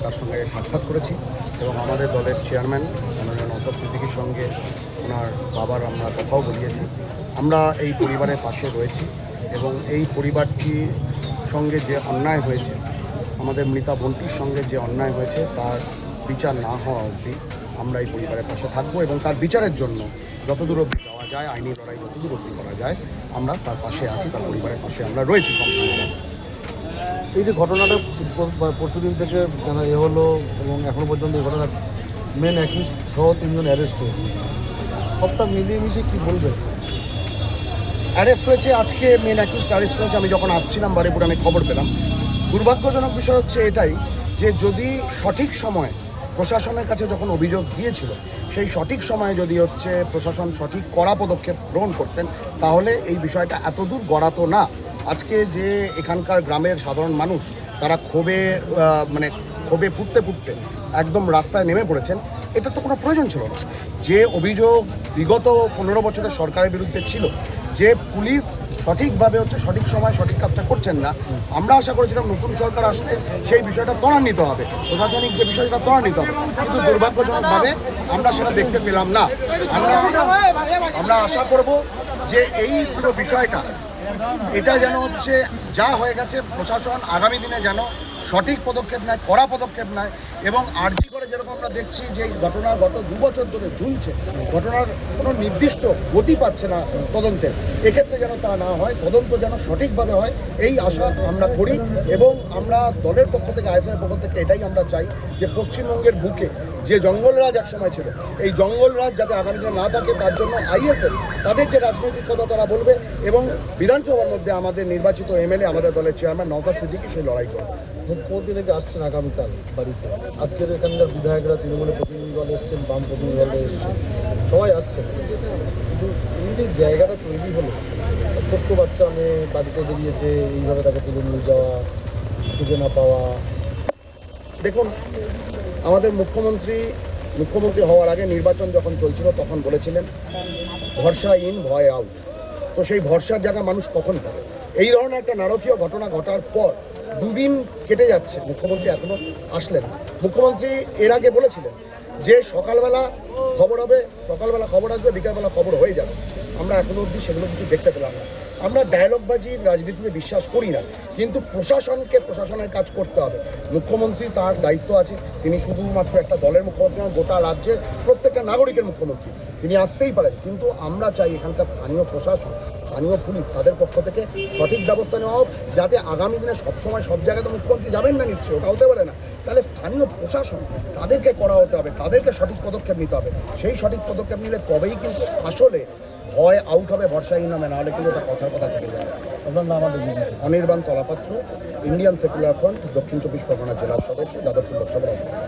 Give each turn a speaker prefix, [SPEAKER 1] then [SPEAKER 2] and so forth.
[SPEAKER 1] তার সঙ্গে সাক্ষাৎ করেছি এবং আমাদের দলের চেয়ারম্যান মাননীয় নওশাদ সিদ্দিকীর সঙ্গে ওনার বাবার আমরা কথাও বলিয়েছি। আমরা এই পরিবারের পাশে রয়েছি এবং এই পরিবারটির সঙ্গে যে অন্যায় হয়েছে, আমাদের মৃতা বোনটির সঙ্গে যে অন্যায় হয়েছে তার বিচার না হওয়া অবধি আমরা এই পরিবারের পাশে থাকবো এবং তার বিচারের জন্য যতদূর অবধি যাওয়া যায়, আইনি লড়াই যতদূর অবধি করা যায় আমরা তার পাশে আছি, তার পরিবারের পাশে আমরা রয়েছি সম্পূর্ণ।
[SPEAKER 2] এই যে ঘটনাটা পরশুদিন থেকে জানা হলো এবং এখনো পর্যন্ত এই ঘটনার মেন অ্যাকিউজড সহ 3 জন অ্যারেস্ট হয়েছে, সবটা মিলিয়ে মিশিয়ে কী বলবেন?
[SPEAKER 1] অ্যারেস্ট হয়েছে, আজকে মেন অ্যাকিউজড অ্যারেস্ট হয়েছে। আমি যখন আসছিলাম বারুইপুরে আমি খবর পেলাম। দুর্ভাগ্যজনক বিষয় হচ্ছে এটাই যে যদি সঠিক সময় প্রশাসনের কাছে যখন অভিযোগ গিয়েছিল, সেই সঠিক সময়ে যদি হচ্ছে প্রশাসন সঠিক কড়া পদক্ষেপ গ্রহণ করতেন, তাহলে এই বিষয়টা এতদূর গড়াতো না। আজকে যে এখানকার গ্রামের সাধারণ মানুষ তারা ক্ষোভে ফুটতে একদম রাস্তায় নেমে পড়েছেন, এটা তো কোনো প্রয়োজন ছিল না। যে অভিযোগ বিগত 15 বছরের সরকারের বিরুদ্ধে ছিল, যে পুলিশ সঠিকভাবে সঠিক সময় সঠিক কাজটা করছেন না, আমরা আশা করেছিলাম নতুন সরকার আসলে সেই বিষয়টা ত্বরান্বিত হবে, প্রশাসনিক যে বিষয়টা ত্বরান্বিত হবে, কিন্তু দুর্ভাগ্যজনকভাবে আমরা সেটা দেখতে পেলাম না। আমরা আশা করব যে এই পুরো বিষয়টা এটা যেন যা হয়ে গেছে, প্রশাসন আগামী দিনে যেন সঠিক পদক্ষেপ নেয়, কড়া পদক্ষেপ নেয় এবং আরজি করে যেরকম আমরা দেখছি যে এই ঘটনা গত 2 বছর ধরে ঝুলছে, ঘটনার কোনো নির্দিষ্ট গতি পাচ্ছে না তদন্তের, এক্ষেত্রে যেন তা না হয়, তদন্ত যেন সঠিকভাবে হয় এই আশা আমরা করি। এবং আমরা দলের পক্ষ থেকে, আইএসএফের পক্ষ থেকে এটাই আমরা চাই যে পশ্চিমবঙ্গের বুকে যে জঙ্গলরাজ একসময় ছিল, এই জঙ্গলরাজ যাতে আগামী দিনে না থাকে, তার জন্য আইএসএফ তাদের যে রাজনৈতিক কথা তারা বলবে এবং বিধানসভার মধ্যে আমাদের নির্বাচিত এমএলএ, আমাদের দলের চেয়ারম্যান নওশাদ সিদ্দিকী সেই লড়াই করবে।
[SPEAKER 2] মুখ্যমন্ত্রী নাকি আসছেন আগামীকাল বাড়িতে, আজকের এখানকার বিধায়করা তৃণমূলের প্রতিনিধি দল এসছেন, বাম প্রতিনিধি দল এসছেন, সবাই আসছেন, কিন্তু এই যে জায়গাটা তৈরি হলো, ছোট্ট বাচ্চা মেয়ে বাড়িতে বেরিয়েছে, এইভাবে তাকে তুলে নিয়ে যাওয়া, খুঁজে না পাওয়া।
[SPEAKER 1] দেখুন, আমাদের মুখ্যমন্ত্রী হওয়ার আগে নির্বাচন যখন চলছিল তখন বলেছিলেন ভরসা ইন ভয় আউট। তো সেই ভরসার জায়গা মানুষ কখন পাবে? এই ধরনের একটা নারকীয় ঘটনা ঘটার পর 2 দিন কেটে যাচ্ছে, মুখ্যমন্ত্রী এখনও আসলেন। মুখ্যমন্ত্রী এর আগে বলেছিলেন যে সকালবেলা খবর হবে, সকালবেলা খবর আসবে, বিকালবেলা খবর হয়ে যাবে। আমরা এখনো অবধি সেগুলো কিছু দেখতে পেলাম না। আমরা ডায়লগবাজির রাজনীতিতে বিশ্বাস করি না, কিন্তু প্রশাসনকে প্রশাসনের কাজ করতে হবে। মুখ্যমন্ত্রী তার দায়িত্ব আছে, তিনি শুধুমাত্র একটা দলের মুখ্যমন্ত্রী নন, গোটা রাজ্যের প্রত্যেকটা নাগরিকের মুখ্যমন্ত্রী, তিনি আসতেই পারেন। কিন্তু আমরা চাই এখানকার স্থানীয় প্রশাসন, স্থানীয় পুলিশ, তাদের পক্ষ থেকে সঠিক ব্যবস্থা নেওয়া হোক, যাতে আগামী দিনে সবসময় সব জায়গায় তো মুখ্যমন্ত্রী যাবেন না, নিশ্চয়ই ওটা হতে পারে না। তাহলে স্থানীয় প্রশাসন তাদেরকে করা হতে হবে, তাদেরকে সঠিক পদক্ষেপ নিতে হবে। সেই সঠিক পদক্ষেপ নিলে তবেই কিন্তু আসলে ভয় আউট হবে, ভরসাহীন হবে, নাহলে কিন্তু ওটা কথার কথা থেকে যাবে।
[SPEAKER 2] আপনার নাম?
[SPEAKER 1] Anirban Talapatra, Indian secular front, দক্ষিণ 24 পরগনা জেলার সদস্য, যাদবপুর লোকসভার অবস্থান।